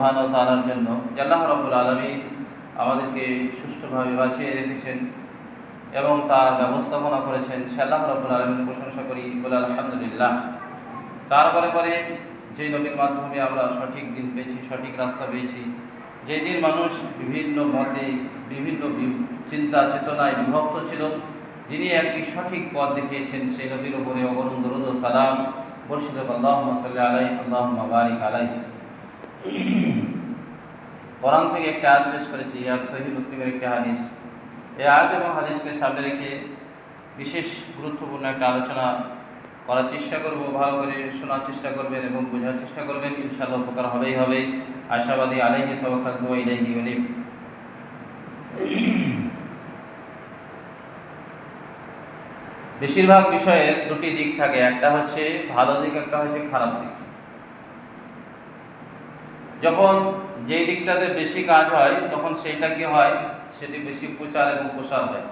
সুবহানাহু ওয়া তাআলার জন্য যে আল্লাহ রাব্বুল আলামিন আমাদেরকে সুষ্ঠুভাবে বাঁচিয়ে রেখেছেন এবং তার ব্যবস্থাপনা করেছেন। সে আল্লাহ রাব্বুল আলামিনের প্রশংসা করি, বলে আলহামদুলিল্লাহ। তারপরে যে নবীর মাধ্যমে আমরা সঠিক দিন পেয়েছি, সঠিক রাস্তা পেয়েছি, যেই দিন মানুষ বিভিন্ন মতে, বিভিন্ন চিন্তা চেতনায় বিভক্ত ছিল, যিনি একটি সঠিক পথ দেখিয়েছেন, সেই নবীর উপরে অগণন দরুদ ও সালাম বর্ষিত হোক। আল্লাহুম্মা সাল্লি আলাইহি আল্লাহুম্মা বারিক আলাইহি। কোরআন থেকে একটা আয়াত পেশ করেছি, আর সহিহ মুসলিমের একটি হাদিস। এই আয়াত এবং হাদিসকে সামনে রেখে বিশেষ গুরুত্বপূর্ণ একটা আলোচনা করার চেষ্টা করব। ভালো করে শোনার চেষ্টা করবেন এবং বোঝার চেষ্টা করবেন, ইনশাআল্লাহ উপকার হবেই হবে। আশাবাদী। আলাইহি তাওয়াক্কালতু ওয়া ইলাইহি উনীব। বেশিরভাগ বিষয়ের দুটি দিক থাকে, একটা হচ্ছে ভালো দিক, একটা হচ্ছে খারাপ দিক। যখন যেই দিকটাতে বেশি কাজ হয় তখন সেইটা কি হয়, সেটি বেশি প্রচার এবং প্রসার হয়।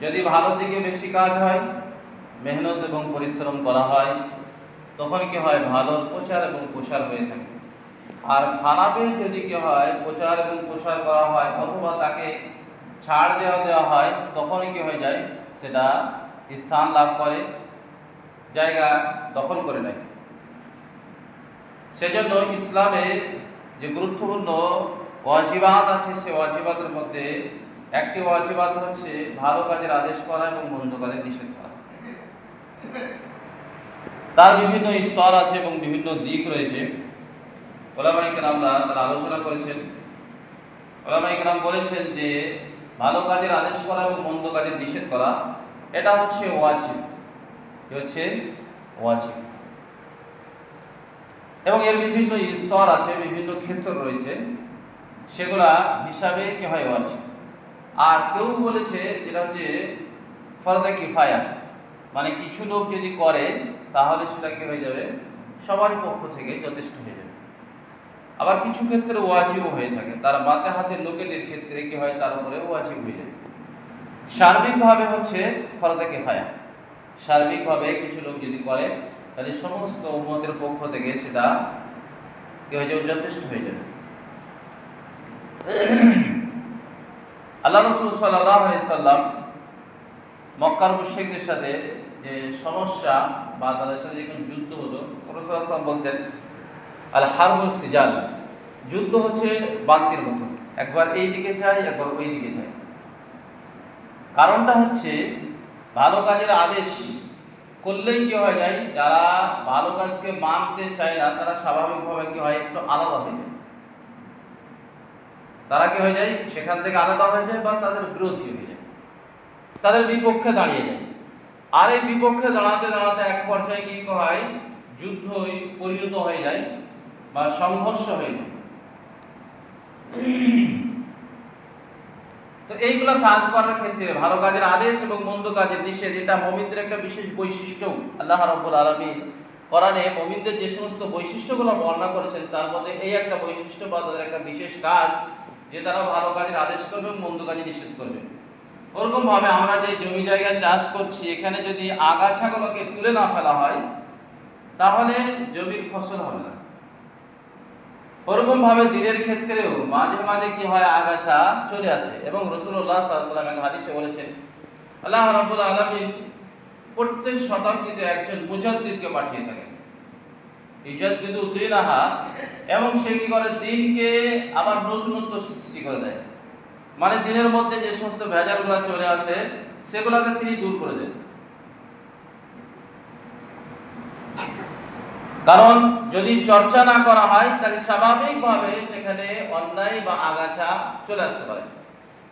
যদি ভালো দিকে বেশি কাজ হয়, মেহনত এবং পরিশ্রম করা হয়, তখন কি হয়, ভালোর প্রচার এবং প্রসার হয়ে থাকে। আর খারাপের যদি কি হয়, প্রচার এবং প্রসার করা হয় অথবা তাকে ছাড় দেওয়া হয়, তখন কি হয়ে যায়, সেটা স্থান লাভ করে, জায়গা দখল করে নেয়। সেজন্য ইসলামে যে গুরুত্বপূর্ণ ওয়াজিবাত আছে, সে ওয়াজিবাতের মধ্যে একটি ওয়াজিবাত হচ্ছে ভালো কাজের আদেশ করা এবং মন্দ কাজের নিষেধ করা। তার বিভিন্ন স্তর আছে এবং বিভিন্ন দিক রয়েছে। ওলামায়ে কেরামরা তারা আলোচনা করেছেন। ওলামায়ে কেরাম বলেছেন যে ভালো কাজের আদেশ করা এবং মন্দ কাজের নিষেধ করা, এটা হচ্ছে ওয়াজিব, ওয়াজিব। এবং এর বিভিন্ন স্তর আছে, বিভিন্ন ক্ষেত্র রয়েছে, সেগুলা হিসাবে কি হয়, ওয়াজিব। আর কেউ বলেছে যেটা হচ্ছে ফরদে কিফায়া, মানে কিছু লোক যদি করে তাহলে সেটা কি হয়ে যাবে, সবার পক্ষ থেকে যথেষ্ট হয়ে যাবে। আবার কিছু ক্ষেত্রে ওয়াজিবও হয়ে থাকে, তার মাথা হাতের লোকেদের ক্ষেত্রে কি হয়, তার উপরে ওয়াজিব হয়ে যাবে। সার্বিকভাবে হচ্ছে ফরদে কিফায়া, সার্বিকভাবে কিছু লোক যদি করে তাহলে সমস্ত উম্মতের পক্ষ থেকে সেটা কি হয়ে যাবে, যথেষ্ট হয়ে যাবে। আল্লাহ রাসূল সাল্লাল্লাহু আলাইহি সাল্লাম মক্কার মুশরিকদের সাথে যে সমস্যা বা তাদের সাথে যখন যুদ্ধ হলো, রাসূল সাল্লাল্লাহু আলাইহি সাল্লাম বলতেন আল হারবু সিজাল, যুদ্ধ হচ্ছে বান্তির মতো, একবার এই দিকে যায়, একবার ওই দিকে যায়। কারণটা হচ্ছে ভালো কাজের আদেশ করলেই কি হয়ে যায়, যারা ভালো কাজকে মানতে চায় না তারা স্বাভাবিকভাবে কি হয়, একটু আলাদা হয়ে যায়। তারা কি হয়ে যায়, সেখান থেকে আলাদা হয়ে যায় বা তাদের বিরোধী হয়ে যায়, তাদের বিপক্ষে দাঁড়িয়ে যায়। আর এই বিপক্ষে দাঁড়াতে দাঁড়াতে এক পর্যায়ে কি হয়, যুদ্ধই পরিণত হয়ে যায় বা সংঘর্ষ হয়ে যায়। তো এইগুলো কাজ করার ক্ষেত্রে ভালো কাজের আদেশ এবং মন্দ কাজের নিষেধ, এটা মুমিনদের একটা বিশেষ বৈশিষ্ট্য। আল্লাহ রাব্বুল আলামিন কোরআনে মুমিনদের যে সমস্ত বৈশিষ্ট্যগুলো বর্ণনা করেছেন, তার মধ্যে এই একটা বৈশিষ্ট্য বা তাদের একটা বিশেষ কাজ, যে তারা ভালো কাজের আদেশ করবে, মন্দ কাজের নিষেধ করবে। ওরকম ভাবে আমরা যে জমি জায়গায় চাষ করছি, এখানে যদি আগাছাগুলোকে তুলে না ফেলা হয় তাহলে জমির ফসল হবে না। ওরকম ভাবে দিনের ক্ষেত্রেও মাঝে মাঝে কি হয়, আগাছা চলে আসে। এবং রাসূলুল্লাহ সাল্লাল্লাহু আলাইহি ওয়াসাল্লাম এক হাদিসে বলেছেন, আল্লাহ রাব্বুল আলামিন প্রত্যেক শতাব্দীতে একজন মুজাদ্দিদকে পাঠিয়ে থাকেন, ইজাদ্দিদু দীনাহা, এবং সে কি করে, দিনকে আবার নতুনত্ব সৃষ্টি করে দেয়। মানে দিনের মধ্যে যে সমস্ত ভেজালগুলো চলে আসে সেগুলোকে তিনি দূর করে দেন। কারণ যদি চর্চা না করা হয় তাহলে স্বাভাবিকভাবে সেখানে অন্যায় বা আগাছা চলে আসতে পারে।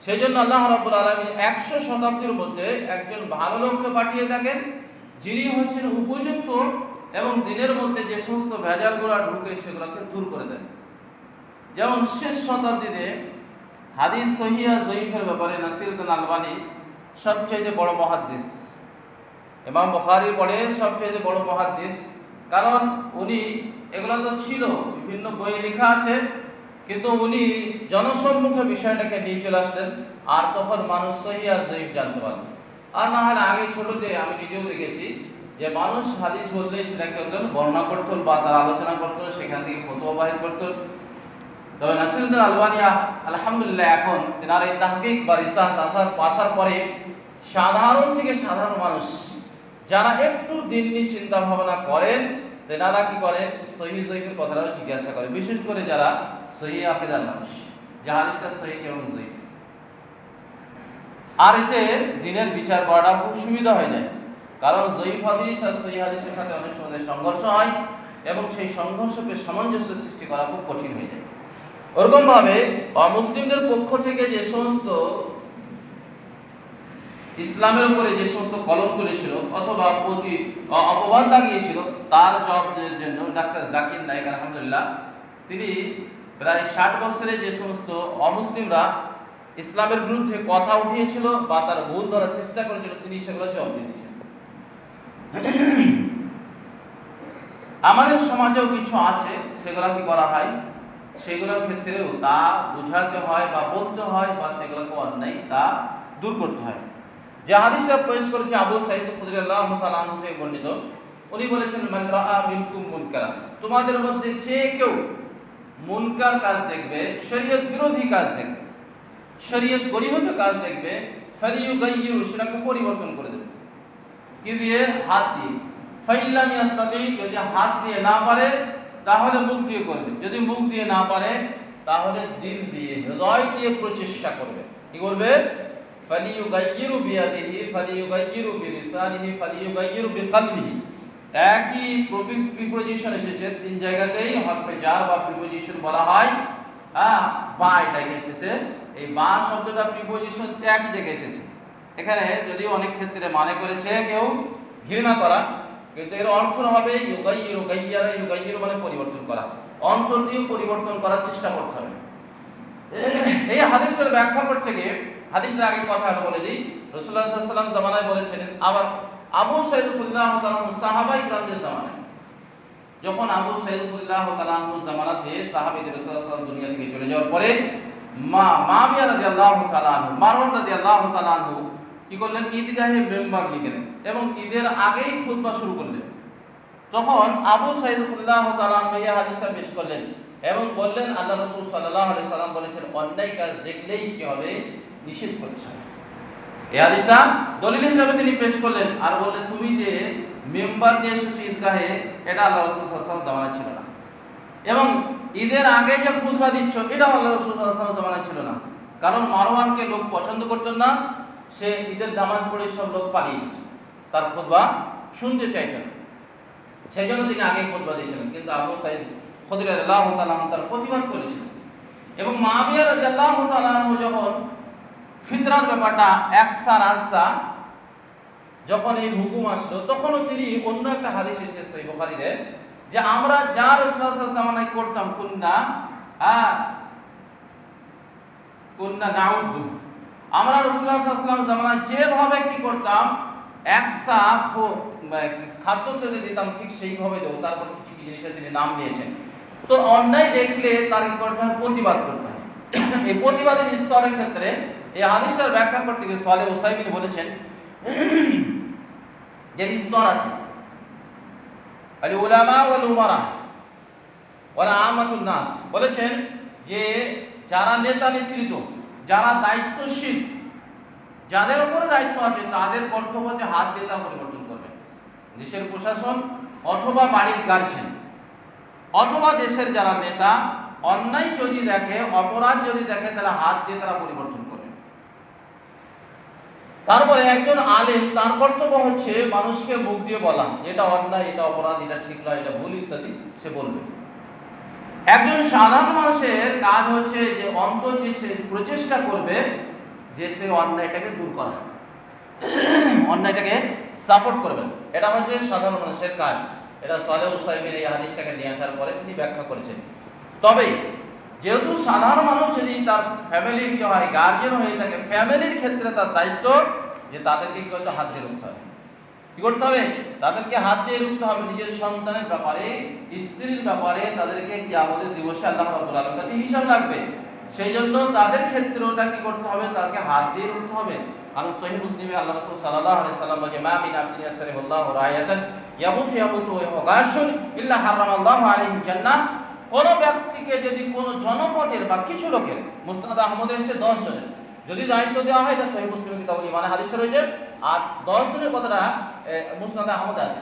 সেই জন্য আল্লাহ রাব্বুল আলামিন 100 শতাব্দীর মধ্যে একজন ভালো লোককে পাঠিয়ে থাকেন, যিনি হচ্ছেন উপযুক্ত এবং দিনের মধ্যে যে সমস্ত ভেজালগুলো ঢুকে সেগুলোকে দূর করে দেন। যেমন শেষ শতাব্দীতে হাদিস সহিহ আর যঈফের ব্যাপারে নাসিরুদ্দিন আলবানী সবচেয়ে বড় মুহাদ্দিস, ইমাম বুখারীর পরে সবচেয়ে বড় মুহাদ্দিস। কারণ উনি, এগুলো তো ছিল, বিভিন্ন বই লেখা আছে, কিন্তু উনি জনসম্মুখে বিষয়টাকে নিয়ে চলে আসলেন। আর তখন মানুষ সহিহ আর যঈফ জানতে পারল। আর না হলে আগে ছোটতে আমি নিজেও দেখেছি যে মানুষ হাদিস বললে সেটাকে বর্ণনা করত বা তার আলোচনা করত, সেখান থেকে ফতোয়া বাহির করত। তবে নাসিরুদ্দিন আলবানী আলহামদুলিল্লাহ এখন তেনার এই তাহকিক বা রিসার্চ আসার পরে সাধারণ থেকে সাধারণ মানুষ যারা একটু দিননি চিন্তা ভাবনা করেন তেনারা কি করেন, সহিহ জয়ীফের কথাটাও জিজ্ঞাসা করে, বিশেষ করে যারা সহিহ আকীদার মানুষ, যে হাদিসটা সহিহ এবং জয়ীফ। আর এতে দিনের বিচার করাটা খুব সুবিধা হয়ে যায়, কারণ জয়ীফ হাদিস আর সহিহ হাদিসের সাথে অনেক সময় সংঘর্ষ হয় এবং সেই সংঘর্ষকে সামঞ্জস্য সৃষ্টি করা খুব কঠিন হয়ে যায়। ওরকম ভাবে অমুসলিমদের পক্ষ থেকে যে সমস্ত ইসলামের উপরে যে সমস্ত কলম তুলেছিল অথবা অপবাদ লাগিয়েছিল, তার জবাবের জন্য ডাক্তার জাকির নায়েক আলহামদুলিল্লাহ তিনি প্রায় 60 বছরে যে সমস্ত অমুসলিমরা ইসলামের বিরুদ্ধে কথা উঠিয়েছিল বা তার ভুল ধরার চেষ্টা করেছিল, তিনি সেগুলো জবাব দিয়েছেন। আমাদের সমাজেও কিছু আছে সেগুলো কি করা হয়, সেগুলোর ক্ষেত্রেও তা বুঝাতে হয় বা বলতে হয় বা সেগুলোকে অন্যায় তা দূর করতে হয়। যে হাদিসটা পেশ করেছে আবু সাঈদ খুদরী রাদিয়াল্লাহু তাআলা আনহু থেকে বর্ণিত, উনি বলেছেন মান রাআ মিনকুম মুনকারা, তোমাদের মধ্যে যে কেউ মুনকার কাজ দেখবে, শরীয়ত বিরোধী কাজ দেখবে, শরীয়ত বহির্ভূত কাজ দেখবে, ফালিয়ুগাইয়িরু, সেটাকে পরিবর্তন করে দেবে। কি দিয়ে? হাত দিয়ে। ফাইল্লাম ইয়াস্তাতি, যদি হাত দিয়ে না পারে তাহলে মুখ দিয়ে করবে, যদি মুখ দিয়ে না পারে তাহলে দিল দিয়ে, হৃদয় দিয়ে প্রচেষ্টা করবে। কি করবে? ফালিয়ুগাইয়িরু বিয়াদিহি, ফালিয়ুগাইয়িরু বিলিসানিহি, ফালিয়ুগাইয়িরু বিকলবিহি। একই প্রিপোজিশন এসেছে 3 জায়গাতেই, হরফে জার বা প্রিপোজিশন বলা হয়। বা এটাকে এসেছে, এই বা শব্দটা প্রিপোজিশন একই জায়গায় এসেছে। এখানে যদিও অনেক ক্ষেত্রে মানে করেছে কেউ ঘৃণা করা, কিন্তু এর অর্থ হবে ইউগাইয়িরু, গাইয়ারা ইউগাইয়িরু মানে পরিবর্তন করা, অন্তর দিয়ে পরিবর্তন করার চেষ্টা করতে হবে। এই হাদিসটার ব্যাখ্যা করতে গিয়ে হাদিসটার আগে কথা বলে দিই, রাসূলুল্লাহ সাল্লাল্লাহু আলাইহি ওয়াসাল্লাম জামানায় বলেছিলেন, আবার আবু সাঈদ রাদিয়াল্লাহু তাআলা সাহাবায়ে কিরামদের জামানায়, যখন আবু সাঈদ রাদিয়াল্লাহু তাআলা জামানাতে সাহাবীদের রাসূলুল্লাহ সাল্লাল্লাহু আলাইহি ওয়াসাল্লাম দুনিয়া থেকে চলে যাওয়ার পরে মাবিয়া রাদিয়াল্লাহু তাআলা আনহু, মারওয়ান রাদিয়াল্লাহু তাআলা আনহু কি করলেন? ঈদগাহে মেম্বার লিখলেন এবং ঈদের আগেই খুতবা শুরু করলেন। তখন আবু সাঈদ রাদিয়াল্লাহু তাআলা আনহু এই হাদিসটা পেশ করলেন এবং বললেন, আল্লাহ রাসূল সাল্লাল্লাহু আলাইহি সাল্লাম বলেছেন, অন্যায় কাজ দেখলেই কি হবে? নিষেধ করছেন। এই হাদিসটা দলিল হিসেবে তিনি পেশ করলেন আর বললেন, তুমি যে মেম্বার নিয়ে এসেছো ঈদগাহে, এটা আল্লাহ রাসূল সাল্লাল্লাহু আলাইহি ওয়াসাল্লাম জামানায় ছিল না, এবং ঈদের আগে যে খুতবা দিচ্ছ এটাও আল্লাহ রাসূল সাল্লাল্লাহু আলাইহি ওয়াসাল্লাম জামানায় ছিল না। কারণ মারওয়ানকে লোক পছন্দ করতেন না, সে ঈদের নামাজ পড়ে সব লোক পালিয়ে গেছে, তার খুতবা শুনতে চাইতেন, সেই জন্য তিনি আগে খুতবা দিয়েছিলেন। কিন্তু আবু সাঈদ খুদরী রাদিয়াল্লাহু তাআলা তার প্রতিবাদ করেছিলেন এবং মুআবিয়া রাদিয়াল্লাহু তাআলা যখন ফিতরার ব্যাপারটা একসা রাজসা যখন এই হুকুম আসলো, তখনও তিনি অন্য একটা হাদিস এসেছে সহিহ বুখারীতে, যে আমরা যা রাসূলুল্লাহ সাল্লাল্লাহু আলাইহি ওয়াসাল্লাম করতাম কুন্না নাউদ্দু, আমরা রাসূলুল্লাহ সাল্লাল্লাহু আলাইহি ওয়াসাল্লাম জামানায় যেভাবে কি করতাম, একসা খাদ্য তৈরি দিতাম, ঠিক সেইভাবে দেবো। তারপর কিছু কিছু জিনিসের তিনি নাম দিয়েছেন। তো অন্যায় দেখলে তার কি করতে হয়? প্রতিবাদ করতে হয়। এই প্রতিবাদের স্তরের ক্ষেত্রে এই হাদিসটার ব্যাখ্যা করতে গিয়ে সালেহ উসাইমিন বলেছেন যে স্তর আছে, আল উলামা ওয়াল উমারা ওয়াল আমাতুন নাস, বলেছেন যে যারা নেতা নেতৃত্ব, যারা দায়িত্বশীল, যাদের উপরে দায়িত্ব আছে, তাদের কর্তব্য যে হাত দিয়ে তা পরিবর্তন করবে। দেশের প্রশাসন অথবা বাড়ির গার্জিয়ান অথবা দেশের যারা নেতা অন্যায় যদি দেখে, অপরাধ যদি দেখে, তারা হাত দিয়ে তারা পরিবর্তন করবে। তারপরে একজন আলেম, তার কর্তব্য হচ্ছে মানুষকে মুখ দিয়ে বলা, এটা অন্যায়, এটা অপরাধ, এটা ঠিক নয়, এটা ভুল ইত্যাদি সে বলবে। একজন সাধারণ মানুষের কাজ হচ্ছে যে অন্তর দিয়ে সে প্রচেষ্টা করবে যে সে অন্যায়টাকে দূর করা, অন্যায়টাকে সাপোর্ট করবে। এটা হচ্ছে সাধারণ মানুষের কাজ। এটা সালেহ উসাইমিন এই হাদিসটাকে নিয়ে আসার পরে তিনি ব্যাখ্যা করেছেন। তবে যেহেতু সাধারণ মানুষ যদি তার ফ্যামিলির কি হয়, গার্জিয়ান হয়ে থাকে, ফ্যামিলির ক্ষেত্রে তার দায়িত্ব যে তাদেরকে কি করতে, হাত দিয়ে রুখতে হবে। কি করতে হবে? তাদেরকে হাত দিয়ে রুখতে হবে। নিজের সন্তানের ব্যাপারে, স্ত্রীর ব্যাপারে তাদেরকে কিয়ামতের দিবসে আল্লাহ রাব্বুল আলামিনের কাছে হিসাব লাগবে। সেই জন্য তাদের ক্ষেত্রে ওটা কি করতে হবে? তাকে হাত দিয়ে রুখতে হবে। কারণ সহিহ মুসলিমে আল্লাহ রাসূল সাল্লাল্লাহু আলাইহি ওয়াসাল্লাম বলেন, মা মিন আবদিন ইয়াসরিহুল্লাহু রায়াতান ইয়ামুতু ইয়ামুতু ওয়া হুয়া গাশুন ইল্লা হারামাল্লাহু আলাইহি জান্নাহ। কোন ব্যক্তিকে যদি কোন জনপদের বা কিছু লোকের, মুসনাদ আহমদে এসেছে 10 জনের যদি দায়িত্ব দেওয়া হয়, এটা সহিহ মুসলিম কিতাবুল ঈমানে হাদিসটা রয়েছে। আর 10 জনের কথাটা মুসনাদ আহমদে আছে।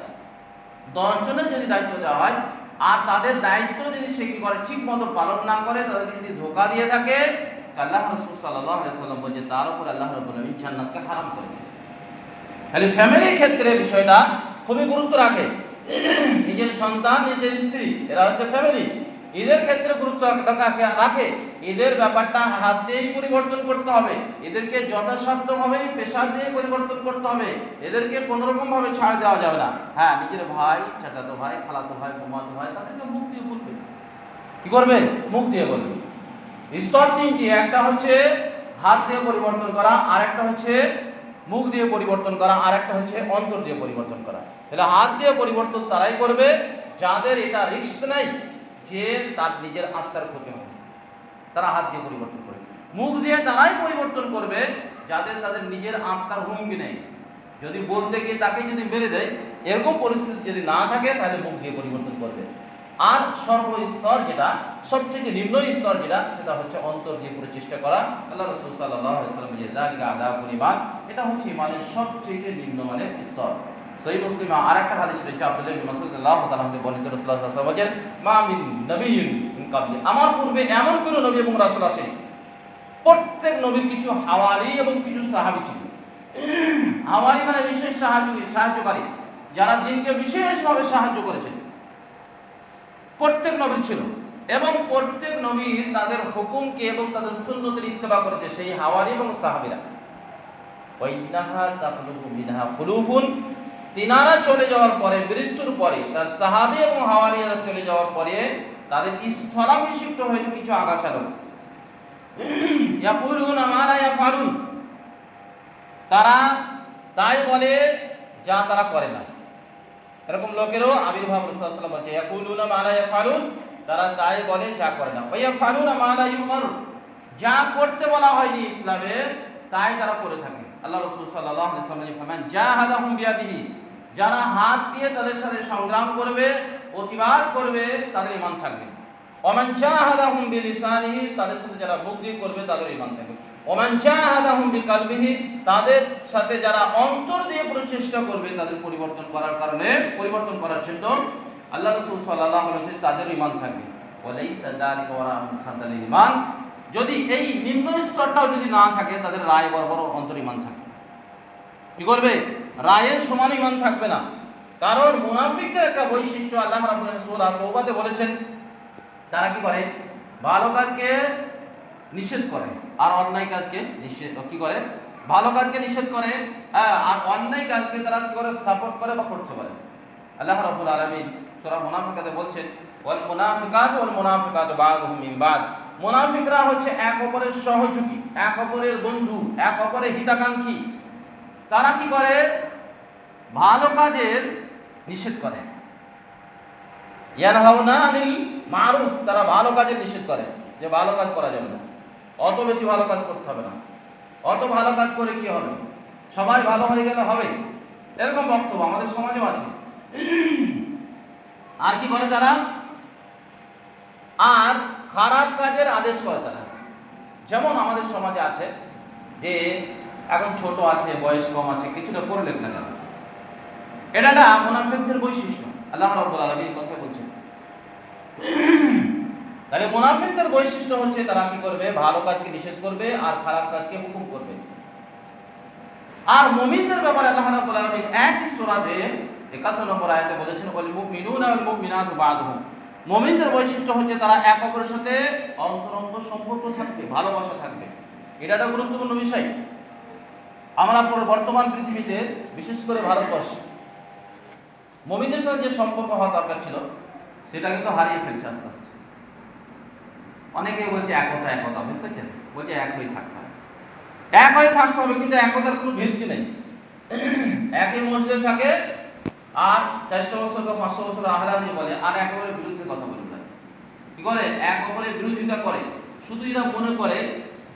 10 জনের যদি দায়িত্ব দেওয়া হয় আর তাদের দায়িত্ব যদি সে কি করে ঠিক মতো পালন না করে, তাদেরকে যদি ধোঁকা দিয়ে থাকে, আল্লাহ রাসূল সাল্লাল্লাহু আলাইহি ওয়াসাল্লাম বলেন তার উপর আল্লাহ রাব্বুল আলামিন জান্নাতকে হারাম করে দিয়েছেন। খালি ফ্যামিলির ক্ষেত্রে বিষয়টা খুবই গুরুত্ব রাখে। নিজের সন্তান, নিজের স্ত্রী, এরা হচ্ছে ফ্যামিলি, এদের ক্ষেত্রে গুরুত্ব রাখে। এদের ব্যাপারটা হাত দিয়েই পরিবর্তন করতে হবে, এদেরকে যথাসাধ্যভাবে প্রেশার দিয়ে পরিবর্তন করতে হবে, এদেরকে কোনোরকম ভাবে ছাড় দেওয়া যাবে না। হ্যাঁ, নিজের ভাই, চাচাতো ভাই, খালাতো ভাই, মামাতো ভাই, তাদেরকে মুখ দিয়ে বলবে। কি করবে? মুখ দিয়ে বলবে। স্তর 3টি, একটা হচ্ছে হাত দিয়ে পরিবর্তন করা, আর একটা হচ্ছে মুখ দিয়ে পরিবর্তন করা, আর একটা হচ্ছে অন্তর দিয়ে পরিবর্তন করা। তাহলে হাত দিয়ে পরিবর্তন তারাই করবে যাদের এটা রিস্ক নাই যে তার নিজের আত্মার ক্ষতি হবে, তারা হাত দিয়ে পরিবর্তন করবে। মুখ দিয়ে তারাই পরিবর্তন করবে যাদের তাদের নিজের আত্মার হুমকি নেই। যদি বলতে গিয়ে তাকে যদি মেরে দেয়, এরকম পরিস্থিতি যদি না থাকে, তাহলে মুখ দিয়ে পরিবর্তন করবে। আর সর্বস্তর যেটা, সবচেয়ে নিম্ন স্তর যেটা, সেটা হচ্ছে অন্তর দিয়ে পুরো চেষ্টা করা। আল্লাহ রাসূল সাল্লাল্লাহু আলাইহি ওয়াসাল্লাম বলেছেন যালিকা আদাবুল ঈমান, এটা হচ্ছে ঈমানের সবচেয়ে নিম্নমানের স্তর। সহিহ মুসলিমে আরেকটা হাদিস রয়েছে, আব্দুল্লাহ ইবনে মাসউদ রাদিয়াল্লাহু তাআলা থেকে বর্ণিত, রাসূলুল্লাহ সাল্লাল্লাহু আলাইহি ওয়াসাল্লাম বলেন মা মিন নাবিয়্যিন মিন ক্বাবলি, আমার পূর্বে এমন কোন নবী এবং রাসূল আসেনি। প্রত্যেক নবীর কিছু হাওয়ারি এবং কিছু সাহাবী ছিল। হাওয়ারি মানে বিশেষ সাহায্যকারী, যারা দিনকে বিশেষভাবে সাহায্য করেছেন, প্রত্যেক নবীর ছিল। এবং প্রত্যেক নবী তাদের হুকুমকে এবং তাদের সুন্নতের ইত্তেবা করেছে সেই হাওয়ারি এবং সাহাবীরা। ওয়াইনাহা তাখলুফু মিনহা খুলুফুন, তিনারা চলে যাওয়ার পরে, মৃত্যুর পরে, তার সাহাবী এবং হাওয়ারিরা চলে যাওয়ার পরে তাদের স্থলাভিষিক্ত হয়েছে কিছু আগাছা লোক। ইয়াকুলুনা মা লা ইয়াফালুন, তারা তাই বলে যা তারা করে না। এরকম লোকেরও আবির্ভাব রাসূলুল্লাহ সাল্লাল্লাহু আলাইহি ওয়াসাল্লাম বলেছে ইয়াকুলুনা মা লা ইয়াফালুন, তারা তাই বলে যা করে না। ওয়া ইয়াফালুনা মা লা ইউমারুন, যা করতে বলা হয়নি ইসলামে তাই তারা করে থাকে। আল্লাহ রাসূল সাল্লাল্লাহু আলাইহি ওয়াসাল্লাম বলেন ফামান জাহাদাহুম বিয়াদিহি, যারা হাত দিয়ে তাদের সাথে সংগ্রাম করবে, প্রতিবাদ করবে, তাদের ঈমান থাকবে। ওমান জাহাদাহুম বিলিসানিহি, তাদের সাথে যারা মুখ দিয়ে করবে তাদের ঈমান থাকবে। ওমান জাহাদাহুম বিকালবিহি, তাদের সাথে যারা অন্তর দিয়ে প্রচেষ্টা করবে তাদের পরিবর্তন করার কারণে, পরিবর্তন করার জন্য, আল্লাহ রাসূল সাল্লাল্লাহু আলাইহি ওয়াসাল্লাম তাদের ঈমান থাকবে। ওয়ালাইসা যালিকা ওয়ারা'আ খাদালিল ঈমান, যদি এই নিম্ন স্তরটাও যদি না থাকে, তাদের রায় বরাবর অন্তর ঈমান থাকবে। কি করবে? রায়ের সমান ঈমান থাকবে না। কারণ মুনাফিকদের একটা বৈশিষ্ট্য আল্লাহ রাব্বুল আলামিন সূরা তাওবাতে বলেছেন, তারা কি করে? ভালো কাজকে নিষেধ করে আর অন্যায় কাজকে নিষেধ কি করে? ভালো কাজকে নিষেধ করে, আর অন্যায় কাজকে তারা কি করে? সাপোর্ট করে বা করতে পারে। আল্লাহ রাব্বুল আলামিন সূরা মুনাফিকাতে বলছেন ওয়াল মুনাফিকাতু ওয়াল মুনাফিকাতু বা'দুহুম মিন বা'দ, মুনাফিকরা হচ্ছে এক অপরের সহযোগী, এক অপরের বন্ধু, এক অপরের হিতাকাঙ্ক্ষী। তারা কি করে? ভালো কাজের নিষেধ করে। ইয়ানহাউনা আনিল মারুফ, তারা ভালো কাজের নিষেধ করে যে ভালো কাজ করা যাবে না, অত বেশি ভালো কাজ করতে হবে না, অত ভালো কাজ করে কি হবে, সবাই ভালো হয়ে গেলে হবে, এরকম বক্তব্য আমাদের সমাজেও আছে। আর কি করে তারা? আর খারাপ কাজের আদেশ করে তারা। যেমন আমাদের সমাজে আছে যে এখন ছোট আছে, বয়স কম আছে, কিছুটা করলেন না কেন, এটা একটা মুনাফিকদের বৈশিষ্ট্য। আল্লাহ রাব্বুল আলামিন কথা বলছেন। তাহলে মুনাফিকদের বৈশিষ্ট্য হচ্ছে তারা কি করবে? ভালো কাজকে নিষেধ করবে আর খারাপ কাজকে হুকুম করবে। আর মুমিনদের ব্যাপারে আল্লাহ রাব্বুল আলামিন একই সূরাতে 71 নম্বর আয়াতে বলেছেন ওয়াল মুমিনুনা ওয়াল মুমিনাতু বা'দুহুম, মুমিনদের বৈশিষ্ট্য হচ্ছে তারা এক অপরের সাথে অন্তরঙ্গ সম্পর্ক থাকবে, ভালোবাসা থাকবে। এটা একটা গুরুত্বপূর্ণ বিষয়। আমরা বর্তমান পৃথিবীতে, বিশেষ করে ভারতবর্ষে, মুমিনদের সাথে যে সম্পর্ক হওয়া দরকার ছিল সেটা কিন্তু হারিয়ে ফেলছে আস্তে আস্তে। অনেকেই বলছে একতা, বুঝতেছেন? বলছে এক হয়ে থাকতে হবে, এক হয়ে থাকতে হবে, কিন্তু একতার কোনো ভিত্তি নেই। একই মসজিদে থাকে আর 400 বছর বা 500 বছর আহলাদি বলে, আর এক অপরের বিরুদ্ধে কথা বলে, কি করে? এক অপরের বিরোধিতা করে। শুধু এরা মনে করে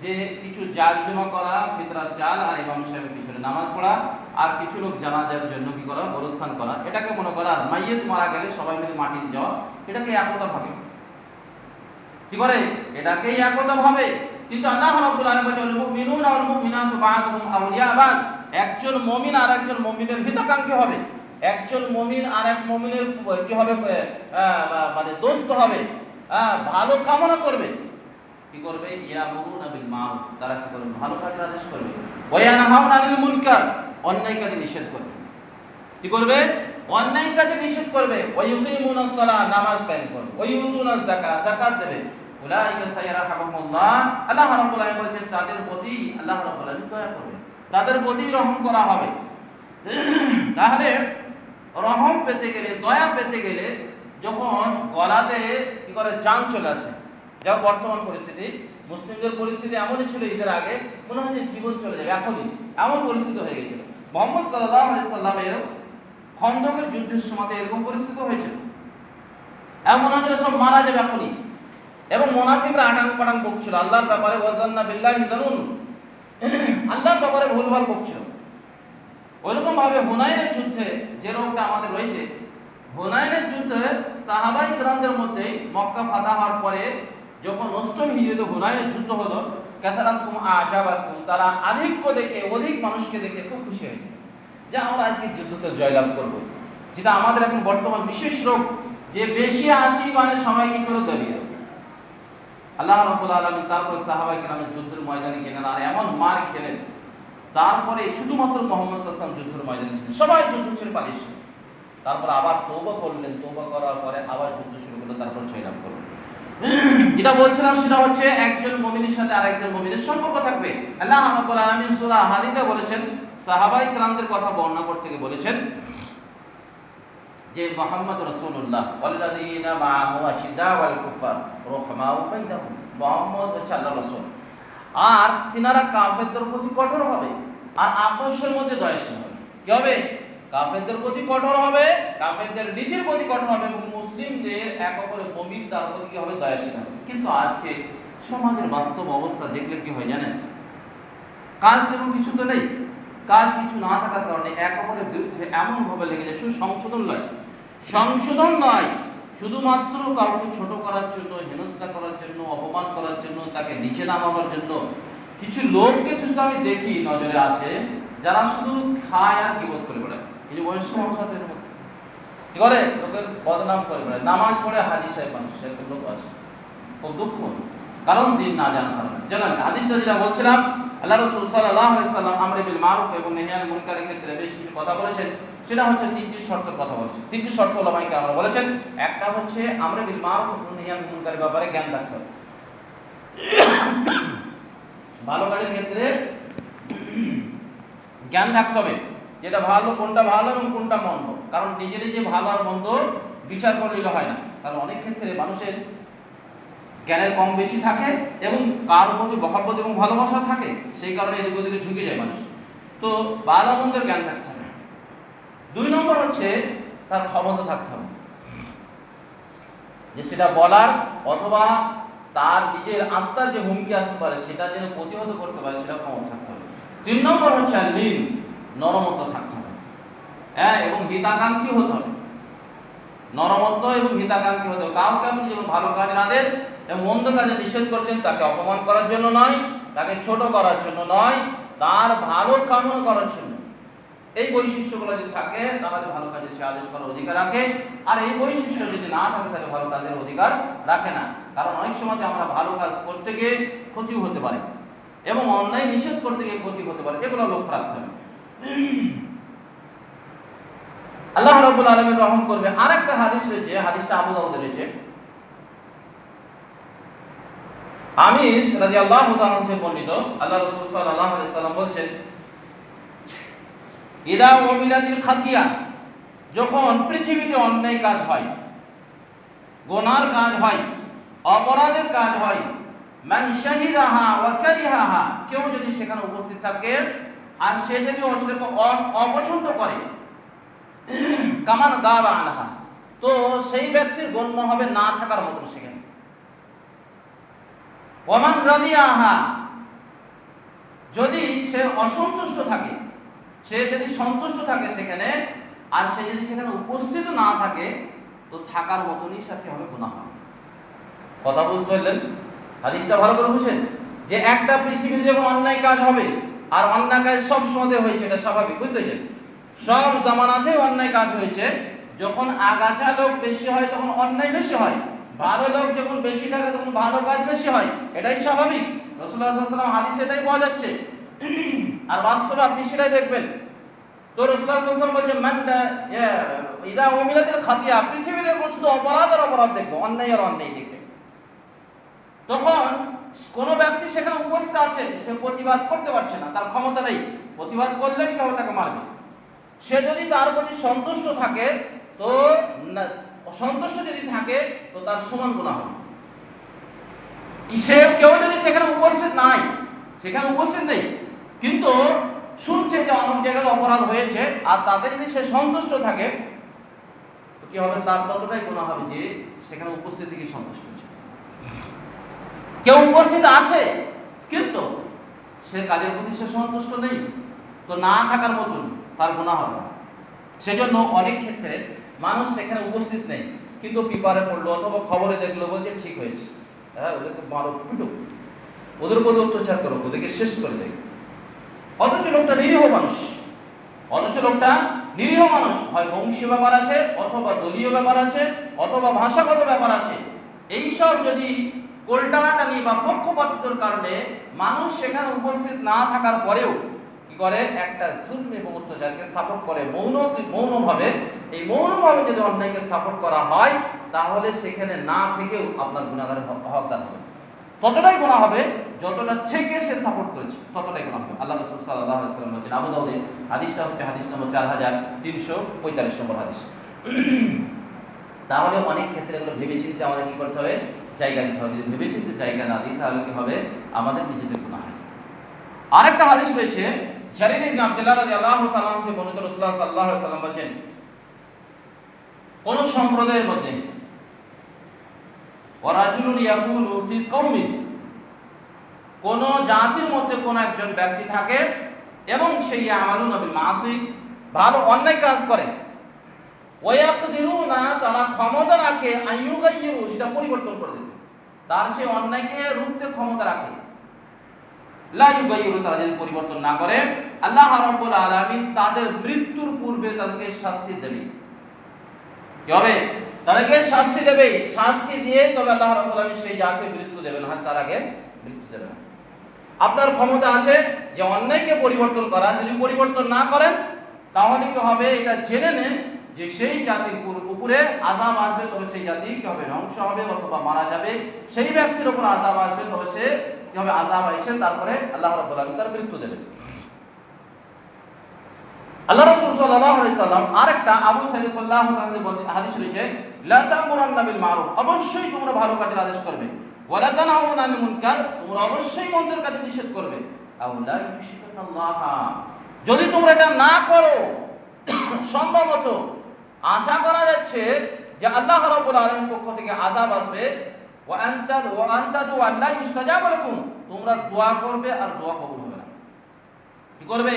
যে কিছু জাকজমা করা, ফিতরার চাল আর ইমাম সাহেবের পিছনে নামাজ পড়া, আর কিছু লোক জানাজার জন্য কি করা, গোরস্থান করা, এটাকে মনে করা। আর মাইয়েত মারা গেলে সবাই মিলে মাটি যাওয়া, এটাকে একতা ভাবে কি করে, এটাকেই একতা ভাবে। কিন্তু আল্লাহ রাব্বুল আলামিন বলেন মুমিনুনা ওয়াল মুমিনাতু বা'দুহুম আউলিয়া বা'দ, একজন মুমিন আর একজন মুমিনের হিতাকাঙ্ক্ষী হবে, একজন মুমিন আর এক মুমিনের কি হবে, মানে দোস্ত হবে, ভালো কামনা করবে। কি করবে, ইয়ামুরুনা বিল মারুফ, তারা কি করবে, ভালো কাজের আদেশ করবে, ওয়া ইয়ানহাউনা আনিল মুনকার, অন্যায় কাজে নিষেধ করবে। কি করবে, অন্যায় কাজে নিষেধ করবে। ওয়া ইউকিমুনাস সালাহ, নামাজ কায়েম করবে। ওয়া ইউতুনাজ যাকাত, যাকাত দেবে। উলাইকা সায়ারহামুল্লাহ, আল্লাহ রাব্বুল আলামিন বলেন তাদের প্রতি আল্লাহ রাব্বুল আলামিন দয়া করবে, তাদের প্রতি রহম করা হবে। তাহলে রহম পেতে গেলে, দয়া পেতে গেলে যখন গলাতে কি করে জান চলে আসে, যা বর্তমান পরিস্থিতি, মুসলিমদের পরিস্থিতি এমনই ছিল, ঈদের আগে মনে হয় যে জীবন চলে যাবে, এখনই এমন পরিস্থিতি হয়ে গেছিল। মুহাম্মদ সাল্লাল্লাহু আলাইহি সাল্লামের খন্দকের যুদ্ধের সময় এরকম পরিস্থিতি হয়েছিল, এমন হয় যে সব মারা যাবে এখনই। এবং মুনাফিকরা আটাং পাটাং বকছিল আল্লাহর ব্যাপারে, ওয়াজান্না বিল্লাহি জানুন, আল্লাহর ব্যাপারে ভুলভাল বকছিল। ওইরকম ভাবে হুনাইনের যুদ্ধে যে রোগটা আমাদের রয়েছে, হুনাইনের যুদ্ধে সাহাবাই কিরামদের মধ্যে মক্কা ফাতহ হওয়ার পরে যখন অষ্টম হিজরিতে হুনাইনের যুদ্ধ হলো, কাসারাতুম আজাবাতুম, তারা আধিক্য দেখে, অধিক মানুষকে দেখে খুব খুশি হয়েছে যে আমরা আজকে যুদ্ধতে জয়লাভ করব, যেটা আমাদের এখন বর্তমান বিশেষ রোগ, যে বেশি আছি মানে সবাই কি করে দলিয়ে। আল্লাহ রাব্বুল আলামিন তারপর সাহাবায়ে কেরামের যুদ্ধের ময়দানে গেলেন আর এমন মার খেলেন, তারপরে শুধুমাত্র মুহাম্মদ সাল্লাল্লাহু আলাইহি ওয়াসাল্লাম যুদ্ধের ময়দানে ছিলেন, সবাই যুদ্ধ ছেড়ে পালিয়েছে। তারপর আবার তওবা করলেন, তওবা করার পরে আবার যুদ্ধ শুরু করলেন, তারপর জয়লাভ করলেন। যেটা বলছিলাম সেটা হচ্ছে একজন মুমিনের সাথে আরেকজন মুমিনের সম্পর্ক থাকবে। আল্লাহ রাব্বুল আলামিন সূরা হাদীদে বলেছেন, সাহাবায়ে কেরামদের কথা বর্ণনা করতে গিয়ে বলেছেন যে মুহাম্মদ রাসূলুল্লাহ ওয়াল্লাযীনা মাআহু আশিদ্দাউ আলাল কুফার রুহমাউ বাইনাহুম, মুহাম্মদ হচ্ছে আল্লাহর রাসূল, আর তিনারা কাফেরদের প্রতি কঠোর হবে আর আপোষের মধ্যে দয়াশীল হবে। কি হবে, কাফেরদের প্রতি কঠোর হবে, কাফেরদের নিজের প্রতি কঠোর হবে, এবং মুসলিমদের এক অপরের মুমিন তার প্রতি কি হবে, দয়াশীল হবে। কিন্তু আজকে সমাজের বাস্তব অবস্থা দেখলে কি হয় জানেন, কাজ তেমন কিছু তো নেই, কাজ কিছু না থাকার কারণে এক অপরের বিরুদ্ধে এমন ভাবে লেগে যায়, শুধু সংশোধন নয়, শুধুমাত্র কাউকে ছোট করার জন্য, হেনস্থা করার জন্য, অপমান করার জন্য, তাকে নিচে নামাবার জন্য। কিছু লোককে শুধু আমি দেখি নজরে আছে, যারা শুধু খায় আর গীবত করে বেড়ায়। এই যে বয়স্ক মানুষ আছে কি করে, লোকের বদনাম করে বেড়ায়, নামাজ পড়ে হাজি সাহেব মানুষ, সেরকম লোক আছে, খুব দুঃখ, কারণ দিন না জানার কারণে। জানেন হাদিসটা যেটা বলছিলাম, আল্লাহ রাসূল সাল্লাল্লাহু আলাইহি ওয়াসাল্লাম আমর বিল মারুফ এবং নাহি আনিল মুনকারের ক্ষেত্রে বেশ কিছু কথা বলেছেন, সেটা হচ্ছে তিনটি শর্তের কথা বলেছেন। তিনটি শর্ত ওলামায়ে কেরাম বলেছেন। একটা হচ্ছে আমর বিল মারুফ এবং নাহি আনিল মুনকারের ব্যাপারে জ্ঞান রাখতে হবে, ভালো কাজের ক্ষেত্রে জ্ঞান থাকতে হবে, যেটা ভালো, কোনটা ভালো এবং কোনটা মন্দ। কারণ নিজে নিজে ভালো আর মন্দ বিচার করলে হয় না, কারণ অনেক ক্ষেত্রে মানুষের জ্ঞানের কম বেশি থাকে এবং কার প্রতি মহব্বত এবং ভালোবাসা থাকে, সেই কারণে এদিক ওদিকে ঝুঁকে যায় মানুষ। তো ভালো মন্দের জ্ঞান থাকতে হবে। 2 নম্বর হচ্ছে তার ক্ষমতা থাকতে হবে, যে সেটা বলার অথবা তার নিজের আত্মার যে হুমকি আসতে পারে সেটা যেন প্রতিহত করতে পারে, সেটা ক্ষমতা থাকতে হবে। 3 নম্বর হচ্ছে লিন, নরমত্ব থাকতে হবে, এবং হিতাকাঙ্ক্ষী হতে হবে। নরমত্ব এবং হিতাকাঙ্ক্ষী হতে হবে। কাউকে আপনি যেমন ভালো কাজের আদেশ এবং মন্দ কাজে নিষেধ করছেন, তাকে অপমান করার জন্য নয়, তাকে ছোট করার জন্য নয়, তার ভালো কামনা করার জন্য। এই বৈশিষ্ট্যগুলো যদি থাকে তাহলে ভালো কাজে সে আদেশ করার অধিকার রাখে, আর এই বৈশিষ্ট্য যদি না থাকে তাহলে ভালো কাজের অধিকার রাখে না। কারণ অনেক সময় আমরা ভালো কাজ করতে গিয়ে ক্ষতি হতে পারে এবং অন্যায় নিষেধ করতে গিয়ে ক্ষতি হতে পারে, এগুলো লক্ষ্য রাখতে হবে। আল্লাহ রাব্বুল আলামিন রহম করবে। আরেকটা হাদিস রয়েছে, হাদিসটা আবু দাউদে রয়েছে। আমিস রাদিয়াল্লাহু তাআলা থেকে বর্ণিত, আল্লাহ রাসূল সাল্লাল্লাহু আলাইহি ওয়াসাল্লাম বলেন, ইদা উমিলাতিল খাতিয়া, যখন পৃথিবীতে অন্যায় কাজ হয়, গুনার কাজ হয়, অপরাধের কাজ হয়, মান শাহিদাহা ওয়া কারিহাহা, কেউ যদি সেখানে উপস্থিত থাকে আর সে যদি অপছন্দ করে, কামান গাবা আনহা, তো সেই ব্যক্তির গণ্য হবে না থাকার মতো সেখানে। ওমান রাদিয়াহা, যদি সে অসন্তুষ্ট থাকে, সে যদি সন্তুষ্ট থাকে সেখানে, আর সে যদি সেখানে উপস্থিত না থাকে, তো থাকার মতনই সাথে হবে গুনাহ। কথা বুঝতে পারলেন? হাদিসটা ভালো করে বুঝেন যে একটা পৃথিবীতে যখন অন্যায় কাজ হবে, আর অন্যায় কাজ সব সময় হয়েছে, এটা স্বাভাবিক, বুঝতেছেন? সব জামানাতে অন্যায় কাজ হয়েছে। যখন আগাছা লোক বেশি হয় তখন অন্যায় বেশি হয়, ভালো লোক যখন বেশি থাকে তখন ভালো কাজ বেশি হয়, এটাই স্বাভাবিক। রাসূলুল্লাহ সাল্লাল্লাহু আলাইহি ওয়াসাল্লাম হাদিসে এটাই পাওয়া যাচ্ছে, আর বাস্তবে আপনি সেটাই দেখবেন। তো রাসূলুল্লাহ সাল্লাল্লাহু আলাইহি ওয়াসাল্লাম বলেন মানটা ইদা উমিলাতিল খাতিয়া, পৃথিবীতে শুধু অপরাধ আর অপরাধ দেখবে, অন্যায় আর অন্যায় দেখবে। তখন কোন ব্যক্তি সেখানে উপস্থিত আছে, সে প্রতিবাদ করতে পারছে না, তার ক্ষমতা নেই, প্রতিবাদ করলে কেউ তাকে মারবে। সে যদি তার প্রতি সন্তুষ্ট থাকে, তো সন্তুষ্ট যদি থাকে তো তার সমান গুনাহ হবে। সে কেউ যদি সেখানে উপস্থিত নাই, সেখানে উপস্থিত নেই, কিন্তু শুনছে যে অনেক জায়গায় অপরাধ হয়েছে, আর তাতে যদি সে সন্তুষ্ট থাকে, তো কি হবে? তার ততটাই গুনাহ হবে যে সেখানে উপস্থিত থেকে সন্তুষ্ট হচ্ছে। কেউ উপস্থিত আছে কিন্তু সে কাজের প্রতি সে সন্তুষ্ট নেই, তো না থাকার মতন তার গুনাহ হবে। সেজন্য অনেক ক্ষেত্রে মানুষ সেখানে উপস্থিত নেই, কিন্তু পেপারে পড়লো অথবা খবরে দেখলো, বলছে ঠিক হয়েছে, হ্যাঁ ওদেরকে মারো পিটুক, ওদের উপর অত্যাচার করো, ওদেরকে শেষ করে দেয়। অথচ লোকটা নিরীহ মানুষ, হয় বংশীয় ব্যাপার আছে, অথবা দলীয় ব্যাপার আছে, অথবা ভাষাগত ব্যাপার আছে। এইসব যদি কোল্টাটানি বা পক্ষপাতিত্বের কারণে মানুষ সেখানে উপস্থিত না থাকার পরেও কি করে? একটা জুলম এবং অত্যাচারকে সাপোর্ট করে মৌনভাবে। এই মৌনভাবে যদি অন্যায়কে সাপোর্ট করা হয়, তাহলে সেখানে না থেকেও আপনার গুনাহগারের হকদার হবে। ততটাই গুনাহ হবে যতটা থেকে সে সাপোর্ট করেছে, ততটাই গুনাহ হবে। আল্লাহ রাসূল সাল্লাল্লাহু আলাইহি ওয়াসাল্লাম বলেছেন, আবু দাউদে হাদিসটা হচ্ছে হাদিস নম্বর 4345 নম্বর হাদিস। তাহলে অনেক ক্ষেত্রে এগুলো ভেবেচিন্তে আমাদের কি করতে হবে? জায়গা দিতে হবে। যদি ভেবেচিন্তে জায়গা না দিই, তাহলে কি হবে? আমাদের নিজেদের গুনাহ হবে। আরেকটা হাদিস রয়েছে, জারির ইবনে আব্দুল্লাহ রাদিয়াল্লাহু তাআলা থেকে বর্ণিত, রাসূলুল্লাহ সাল্লাল্লাহু আলাইহি ওয়াসাল্লাম বলেন, কোন সম্প্রদায়ের মধ্যে ওয়ারাজুলুন ইয়াকুলু ফি কওমিন, কোন জাতির মধ্যে কোন একজন ব্যক্তি থাকে এবং সেই আমালুনা বিল মাসি, ভালো অন্যায় কাজ করে, ওয়ায়াকদিরুনা, তারা ক্ষমতা রাখে আইয়ুগাইয়িরু, সেটা পরিবর্তন করে দিতে, তার সেই অন্যায়কে রুখতে ক্ষমতা রাখে। লা ইউগাইয়িরু, তারা যদি পরিবর্তন না করে, আল্লাহ রাব্বুল আলামিন তাদের মৃত্যুর পূর্বে তাদেরকে শাস্তি দেবে। কি হবে? তাদেরকে শাস্তি দেবে, শাস্তি দিয়ে তবে আল্লাহ রাব্বুল আলামিন সেই জাতিকে মৃত্যু দেবেন, আর তার আগে মৃত্যু দেবেন না। আপনার ক্ষমতা আছে যে অন্যায়কে পরিবর্তন করা, যদি পরিবর্তন না করেন তাহলে কি হবে? এটা জেনে নেন যে সেই জাতির উপরে আযাব আসবে, তবে সেই জাতি কি হবে? ধ্বংস হবে অথবা মারা যাবে। সেই ব্যক্তির উপর আযাব আসবে, তবে সে কি হবে? আযাব এসে তারপরে আল্লাহ রাব্বুল আলামিন তার মৃত্যু দেবেন। আল্লাহ রাসূল সাল্লাল্লাহু আলাইহি সাল্লাম আরেকটা আবু সাঈদ রাদিয়াল্লাহু তাআলা হাদিস রয়েছে, লা তা'মুরান্না বিল মারুফ, অবশ্যই তোমরা ভালো কাজের আদেশ করবে, ওয়া লা তানহাউনা আনিল মুনকার, তোমরা অবশ্যই মন্দের কাজ নিষেধ করবে। আও লা ইউশরিকুল্লাহ, যদি তোমরা এটা না করো, সম্ভবত আশা করা যাচ্ছে যে আল্লাহ রাব্বুল আলামিনের পক্ষ থেকে আযাব আসবে। ওয়া আনতাদু আল্লাহ ইউস্তাজাব লাকুম, তোমরা দোয়া করবে আর দোয়া কবুল হবে না। কি করবে?